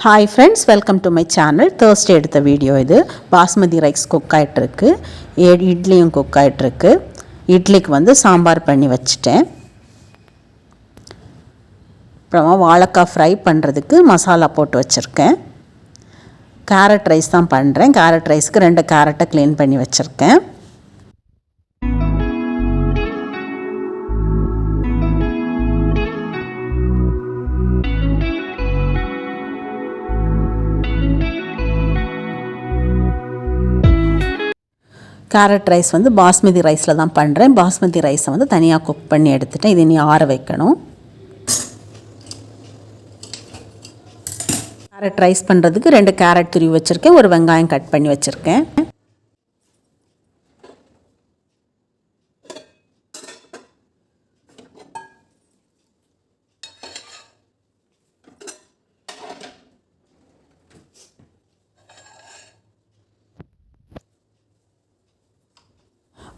Hi friends, welcome to my channel. Thursday எடுத்த video இது. Basmati rice cook ஆயிட்டு இருக்கு. 7 இட்லியும் குக் ஆயிட்டு இருக்கு. இட்லிக்கு வந்து சாம்பார் பண்ணி வச்சிட்டேன். அப்புறமா வாழைக்காய் ஃப்ரை பண்ணுறதுக்கு மசாலா போட்டு வச்சுருக்கேன். கேரட் ரைஸ் தான் பண்ணுறேன். கேரட் ரைஸ்க்கு 2 கேரட்டை க்ளீன் பண்ணி வச்சுருக்கேன். கேரட் ரைஸ் வந்து பாஸ்மதி ரைஸில் தான் பண்ணுறேன். பாஸ்மதி ரைஸை வந்து தனியாக குக் பண்ணி எடுத்துட்டேன். இது இனி ஆற வைக்கணும். கேரட் ரைஸ் பண்ணுறதுக்கு 2 கேரட் துருவி வச்சுருக்கேன். ஒரு வெங்காயம் கட் பண்ணி வச்சுருக்கேன்.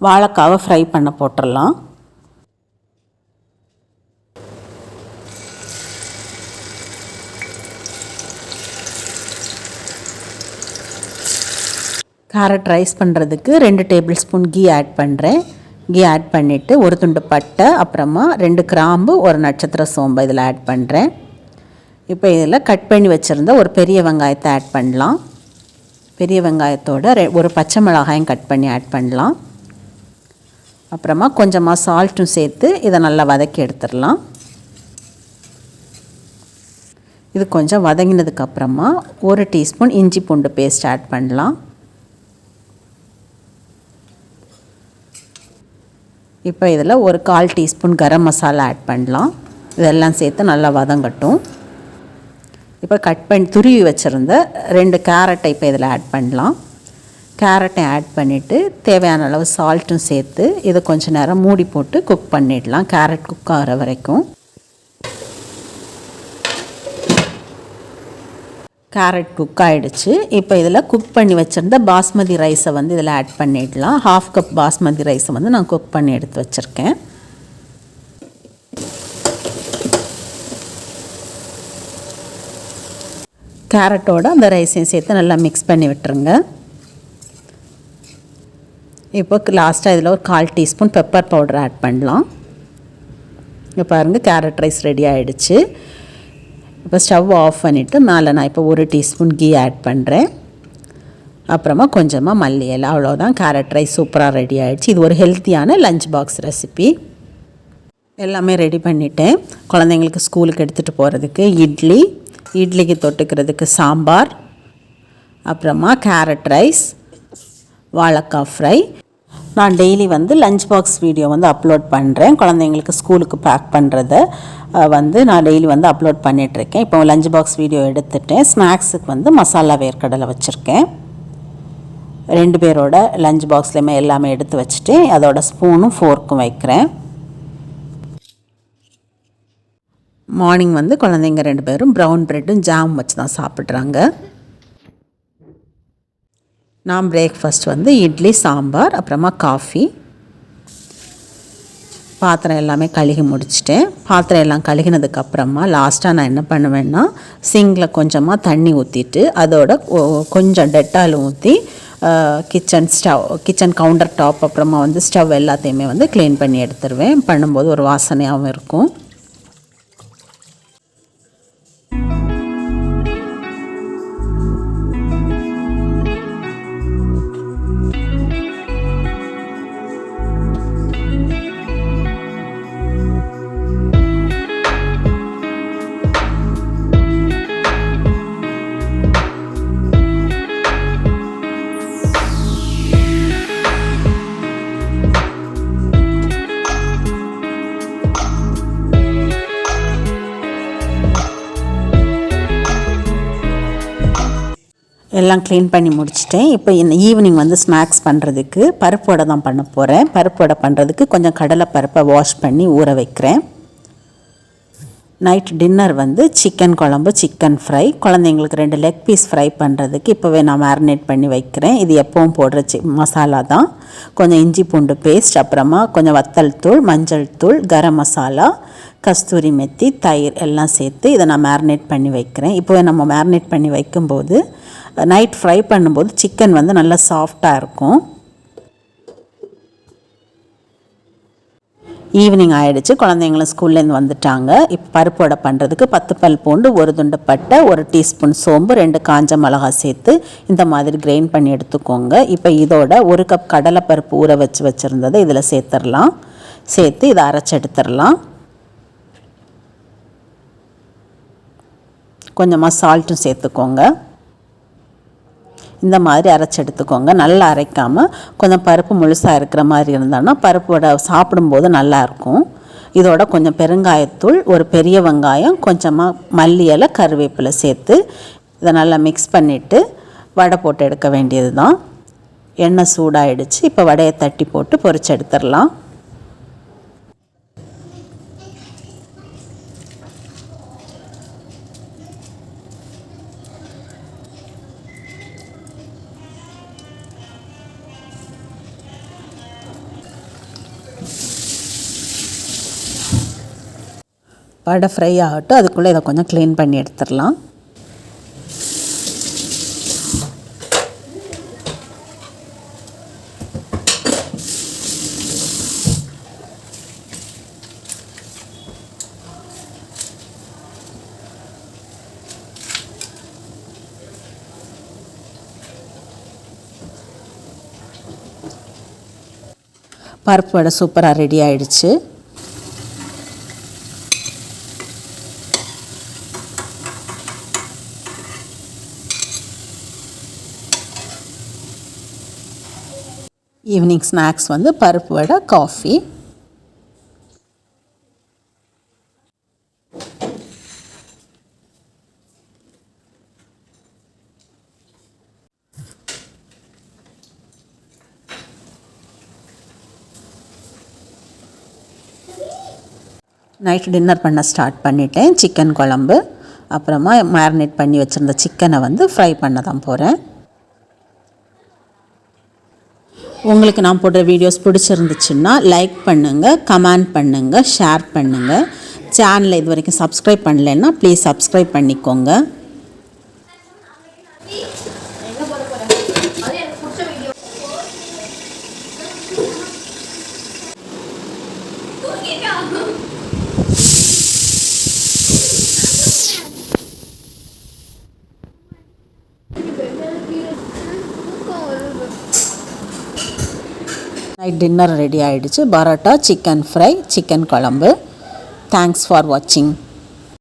வாழைக்காவை ஃப்ரை பண்ண போட்டுடலாம். கேரட் ரைஸ் பண்ணுறதுக்கு 2 டேபிள் ஸ்பூன் கீ ஆட் பண்ணுறேன். கீ ஆட் பண்ணிவிட்டு ஒரு துண்டு பட்டை, அப்புறமா 2 கிராம்பு, ஒரு நட்சத்திர சோம்பு இதில் ஆட் பண்ணுறேன். இப்போ இதில் கட் பண்ணி வச்சுருந்த ஒரு பெரிய வெங்காயத்தை ஆட் பண்ணலாம். பெரிய வெங்காயத்தோட ஒரு பச்சை மிளகாயும் கட் பண்ணி ஆட் பண்ணலாம். அப்புறமா கொஞ்சமாக சால்ட்டும் சேர்த்து இதை நல்லா வதக்கி எடுத்துடலாம். இது கொஞ்சம் வதங்கினதுக்கப்புறமா 1 டீஸ்பூன் இஞ்சி பூண்டு பேஸ்ட் ஆட் பண்ணலாம். இப்போ இதில் ஒரு 1/4 டீஸ்பூன் கரம் மசாலா ஆட் பண்ணலாம். இதெல்லாம் சேர்த்து நல்லா வதங்கட்டும். இப்போ கட் பண்ணி துருவி வச்சுருந்த 2 கேரட்டை இப்போ இதில் ஆட் பண்ணலாம். கேரட்டை ஆட் பண்ணிவிட்டு தேவையான அளவு சால்ட்டும் சேர்த்து இதை கொஞ்சம் நேரம் மூடி போட்டு குக் பண்ணிடலாம். கேரட் குக் ஆகிற வரைக்கும். கேரட் குக் ஆகிடுச்சு. இப்போ இதில் குக் பண்ணி வச்சுருந்த பாஸ்மதி ரைஸை வந்து இதில் ஆட் பண்ணிடலாம். 1/2 கப் பாஸ்மதி ரைஸை வந்து நான் குக் பண்ணி எடுத்து வச்சுருக்கேன். கேரட்டோட அந்த ரைஸையும் சேர்த்து நல்லா மிக்ஸ் பண்ணி விட்டுருங்க. இப்போ லாஸ்ட்டாக இதில் ஒரு 1/4 டீஸ்பூன் பெப்பர் பவுடர் ஆட் பண்ணலாம். இப்போ பாருங்கள், கேரட் ரைஸ் ரெடி ஆகிடுச்சு. இப்போ ஸ்டவ் ஆஃப் பண்ணிவிட்டு மேலே நான் இப்போ 1 டீஸ்பூன் கீ ஆட் பண்ணுறேன். அப்புறமா கொஞ்சமாக மல்லி இலை. அவ்வளோதான், கேரட் ரைஸ் சூப்பராக ரெடி ஆகிடுச்சு. இது ஒரு ஹெல்த்தியான லஞ்ச் பாக்ஸ் ரெசிபி. எல்லாமே ரெடி பண்ணிவிட்டேன். குழந்தைங்களுக்கு ஸ்கூலுக்கு எடுத்துகிட்டு போகிறதுக்கு இட்லிக்கு தொட்டுக்கிறதுக்கு சாம்பார், அப்புறமா கேரட் ரைஸ், வாழைக்காய் ஃப்ரை. நான் டெய்லி வந்து லஞ்ச் பாக்ஸ் வீடியோ வந்து அப்லோட் பண்ணுறேன். குழந்தைங்களுக்கு ஸ்கூலுக்கு பேக் பண்ணுறத வந்து நான் டெய்லி வந்து அப்லோட் பண்ணிகிட்ருக்கேன். இப்போ லஞ்ச் பாக்ஸ் வீடியோ எடுத்துட்டேன். ஸ்நாக்ஸுக்கு வந்து மசாலா வேர்க்கடலை வச்சுருக்கேன். 2 பேரோட லஞ்ச் பாக்ஸ்லேயுமே எல்லாமே எடுத்து வச்சுட்டு அதோட ஸ்பூனும் ஃபோர்க்கும் வைக்கிறேன். மார்னிங் வந்து குழந்தைங்க 2 பேரும் ப்ரௌன் ப்ரெட்டும் ஜாம் வச்சு தான் சாப்பிட்றாங்க. நான் பிரேக்ஃபாஸ்ட் வந்து இட்லி, சாம்பார், அப்புறமா காஃபி. பாத்திரம் எல்லாமே கழுகி முடிச்சிட்டேன். பாத்திரம் எல்லாம் கழுகினதுக்கப்புறமா லாஸ்ட்டாக நான் என்ன பண்ணுவேன்னா, சிங்கில் கொஞ்சமாக தண்ணி ஊற்றிட்டு அதோட கொஞ்சம் டெட்டால் ஊற்றி கிச்சன் கவுண்டர் டாப், அப்புறமா வந்து ஸ்டவ் எல்லாத்தையுமே வந்து க்ளீன் பண்ணி எடுத்துருவேன். பண்ணும்போது ஒரு வாசனையாகவும் இருக்கும். எல்லாம் க்ளீன் பண்ணி முடிச்சிட்டேன். இப்போ ஈவினிங் வந்து ஸ்நாக்ஸ் பண்ணுறதுக்கு பருப்பு வடை தான் பண்ண போகிறேன். பருப்பு வடை பண்ணுறதுக்கு கொஞ்சம் கடலை பருப்பை வாஷ் பண்ணி ஊற வைக்கிறேன். நைட் டின்னர் வந்து சிக்கன் குழம்பு, சிக்கன் ஃப்ரை. குழந்தைங்களுக்கு 2 லெக் பீஸ் ஃப்ரை பண்ணுறதுக்கு இப்போவே நான் மேரினேட் பண்ணி வைக்கிறேன். இது எப்பவும் போடுற மசாலா தான். கொஞ்சம் இஞ்சி பூண்டு பேஸ்ட், அப்புறமா கொஞ்சம் வத்தல் தூள், மஞ்சள் தூள், கரம் மசாலா, கஸ்தூரி மெத்தி, தயிர் எல்லாம் சேர்த்து இதை நான் மேரினேட் பண்ணி வைக்கிறேன். இப்போவே நம்ம மேரினேட் பண்ணி வைக்கும்போது நைட் ஃப்ரை பண்ணும்போது சிக்கன் வந்து நல்லா சாஃப்டாக இருக்கும். ஈவினிங் ஆகிடுச்சு, குழந்தைங்களும் ஸ்கூல்லேருந்து வந்துட்டாங்க. இப்போ பருப்பு வடை பண்ணுறதுக்கு 10 பல் பூண்டு, 1 துண்டு பட்டை, 1 டீஸ்பூன் சோம்பு, 2 காஞ்ச மிளகா சேர்த்து இந்த மாதிரி கிரைண்ட் பண்ணி எடுத்துக்கோங்க. இப்போ இதோட 1 கப் கடலைப்பருப்பு ஊற வச்சுருந்ததை இதில் சேர்த்துடலாம். சேர்த்து இதை அரைச்சி எடுத்துடலாம். கொஞ்சமாக சால்ட்டும் சேர்த்துக்கோங்க. இந்த மாதிரி அரைச்சி எடுத்துக்கோங்க. நல்லா அரைக்காமல் கொஞ்சம் பருப்பு முழுசாக இருக்கிற மாதிரி இருந்தான்னா பருப்பு வடை சாப்பிடும்போது நல்லாயிருக்கும். இதோட கொஞ்சம் பெருங்காயத்தூள், ஒரு பெரிய வெங்காயம், கொஞ்சமாக மல்லி இலை, கருவேப்பிலை சேர்த்து இதை நல்லா மிக்ஸ் பண்ணிவிட்டு வடை போட்டு எடுக்க வேண்டியது தான். எண்ணெய் சூடாகிடுச்சு. இப்போ வடையை தட்டி போட்டு பொரிச்சு எடுத்துடலாம். வடை ஃப்ரை ஆகட்டும், அதுக்குள்ளே இதை கொஞ்சம் க்ளீன் பண்ணி எடுத்துடலாம். பருப்பு வடை சூப்பராக ரெடி ஆகிடுச்சு. ஈவினிங் ஸ்நாக்ஸ் வந்து பருப்பு வடை, காஃபி. நைட்டு டின்னர் பண்ண ஸ்டார்ட் பண்ணிட்டேன். சிக்கன் குழம்பு, அப்புறமா மேரினேட் பண்ணி வச்சுருந்த சிக்கனை வந்து ஃப்ரை பண்ண தான் போகிறேன். உங்களுக்கு நான் போடுற வீடியோஸ் பிடிச்சிருந்துச்சுன்னா லைக் பண்ணுங்கள், கமெண்ட் பண்ணுங்கள், ஷேர் பண்ணுங்கள். சேனலை இது வரைக்கும் சப்ஸ்கிரைப் பண்ணலைன்னா ப்ளீஸ் சப்ஸ்கிரைப் பண்ணிக்கோங்க. நைட் டின்னர் ரெடி ஆகிடுச்சு. பரோட்டா, சிக்கன் ஃப்ரை, சிக்கன் குழம்பு. தேங்க்ஸ் ஃபார் வாட்சிங்.